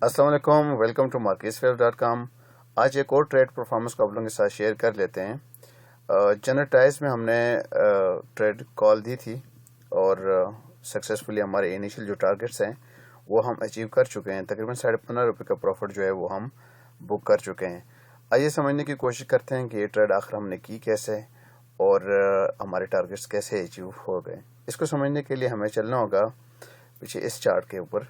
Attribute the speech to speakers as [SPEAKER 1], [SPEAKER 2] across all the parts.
[SPEAKER 1] अस्सलाम वालेकुम, welcome to marketsweb.com। आज एक और ट्रेड परफॉर्मेंस को आप लोगों के साथ शेयर कर लेते हैं। जनरल टाइज में हमने ट्रेड कॉल दी थी और सक्सेसफुली हमारे इनिशियल जो टारगेट्स हैं वो हम अचीव कर चुके हैं। तकरीबन ₹15.5 का प्रॉफिट जो है वो हम बुक कर चुके हैं। आइए समझने की कोशिश करते हैं कि ये ट्रेड आखिर हमने की कैसे और हमारे टारगेट्स कैसे अचीव हो गए। इसको समझने के लिए हमें चलना होगा पीछे इस चार्ट के ऊपर।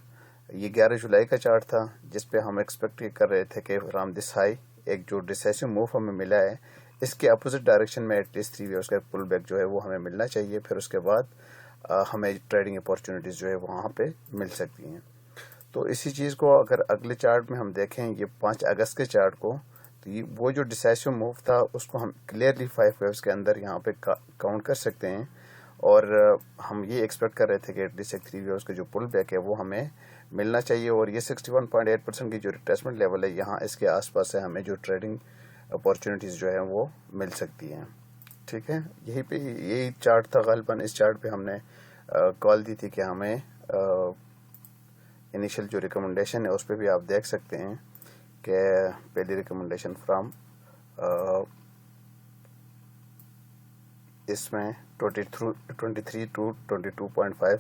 [SPEAKER 1] ये 11 जुलाई का चार्ट था जिस पे हम एक्सपेक्ट कर रहे थे कि फ्रॉम दिस हाई एक जो डिसाइसिव मूव हमें मिला है इसके अपोजिट डायरेक्शन में एटलीस्ट 3 वेव्स का पुल बैक जो है वो हमें मिलना चाहिए। फिर उसके बाद हमें ट्रेडिंग अपॉर्चुनिटीज़ जो है वहाँ पे मिल सकती हैं। तो इसी चीज़ को अगर अगले चार्ट में हम देखें, ये 5 अगस्त के चार्ट को, तो ये वो जो डिसाइसिव मूव था उसको हम क्लियरली 5 वेव्स के अंदर यहाँ पे काउंट कर सकते हैं। और हम ये एक्सपेक्ट कर रहे थे कि एटलीस्ट एक 3 वेव्स का जो पुल बैक है वो हमें मिलना चाहिए। और ये 61.8% की जो रिट्रेसमेंट लेवल है यहाँ इसके आसपास से हमें जो ट्रेडिंग अपॉर्चुनिटीज़ जो है वो मिल सकती हैं। ठीक है, यही पे यही चार्ट था गालिबन। इस चार्ट पे हमने कॉल दी थी कि हमें इनिशियल जो रिकमेंडेशन है उस पर भी आप देख सकते हैं कि पहली रिकमेंडेशन फ्राम इसमें 23 टू 22.5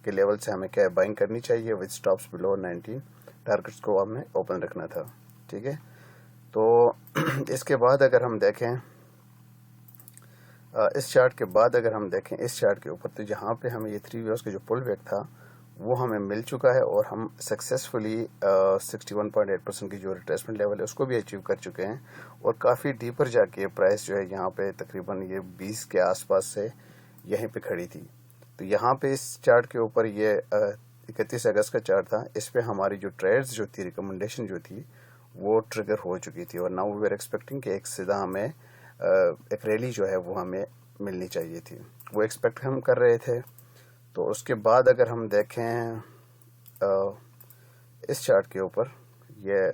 [SPEAKER 1] के लेवल से हमें क्या बाइंग करनी चाहिए विद स्टॉप्स बिलो 19 टारगेट्स को हमने ओपन रखना था। ठीक है, तो इसके बाद अगर हम देखें इस चार्ट के बाद अगर हम देखें इस चार्ट के ऊपर, तो जहाँ पे हमें ये 3 वेव्स का जो पुल बैक था वो हमें मिल चुका है और हम सक्सेसफुली 61.8% की जो रिट्रेसमेंट लेवल है उसको भी अचीव कर चुके हैं। और काफ़ी डीपर जाके प्राइस जो है यहाँ पे तकरीबन ये 20 के आसपास से यहीं पे खड़ी थी। तो यहाँ पे इस चार्ट के ऊपर ये 31 अगस्त का चार्ट था, इस पे हमारी जो ट्रेड्स जो थी, रिकमेंडेशन जो थी वो ट्रिगर हो चुकी थी। और नाउ वी आर एक्सपेक्टिंग कि एक सीधा हमें एक रैली जो है वो हमें मिलनी चाहिए थी, वो एक्सपेक्ट हम कर रहे थे। तो उसके बाद अगर हम देखें इस चार्ट के ऊपर, ये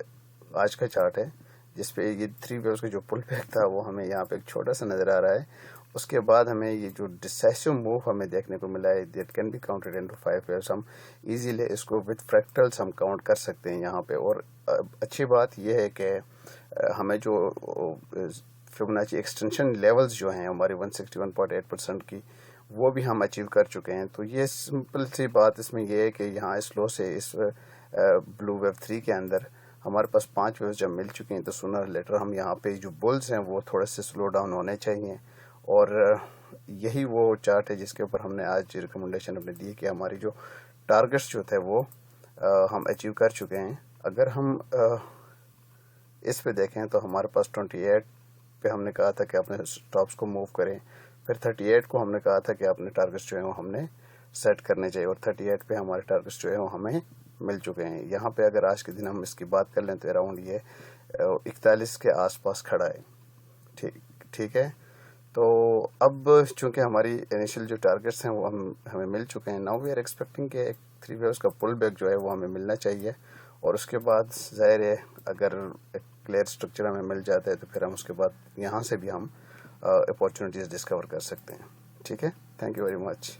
[SPEAKER 1] आज का चार्ट है जिस पे ये 3 वेव्स का जो पुल बैक था वो हमें यहाँ पे एक छोटा सा नज़र आ रहा है। उसके बाद हमें ये जो डिसाइसिव मूव हमें देखने को मिला है that can be counted into 5 waves. हम इजीली इसको विद फ्रैक्टल्स हम काउंट कर सकते हैं यहाँ पे। और अच्छी बात यह है कि हमें जो फिबोनाची एक्सटेंशन लेवल्स जो हैं हमारी 161.8% की वो भी हम अचीव कर चुके हैं। तो ये सिंपल सी बात इसमें यह है कि यहाँ इस लो से इस ब्लू वेव 3 के अंदर हमारे पास 5 वेव्स जब मिल चुके हैं तो सूनर लेटर हम यहाँ पे जो बुल्स हैं वो थोड़े से स्लो डाउन होने चाहिए। और यही वो चार्ट है जिसके ऊपर हमने आज रिकमेंडेशन अपने दी कि हमारी जो टारगेट्स जो थे वो हम अचीव कर चुके हैं। अगर हम इस पे देखें तो हमारे पास 28 पे हमने कहा था कि अपने स्टॉप्स को मूव करें, फिर 38 को हमने कहा था कि अपने टारगेट्स जो हैं वो हमने सेट करने चाहिए, और 38 पे हमारे टारगेट्स जो हैं वो हमें मिल चुके हैं। यहाँ पे अगर आज के दिन हम इसकी बात कर लें तो अराउंड ये 41 के आसपास खड़ा है। ठीक है, तो अब चूंकि हमारी इनिशियल जो टारगेट्स हैं वो हमें मिल चुके हैं, नाउ वी आर एक्सपेक्टिंग कि 3 वेव्स का पुल बैक जो है वो हमें मिलना चाहिए। और उसके बाद ज़ाहिर है अगर एक क्लियर स्ट्रक्चर हमें मिल जाता है तो फिर हम उसके बाद यहाँ से भी हम अपॉर्चुनिटीज़ डिस्कवर कर सकते हैं। ठीक है, थैंक यू वेरी मच।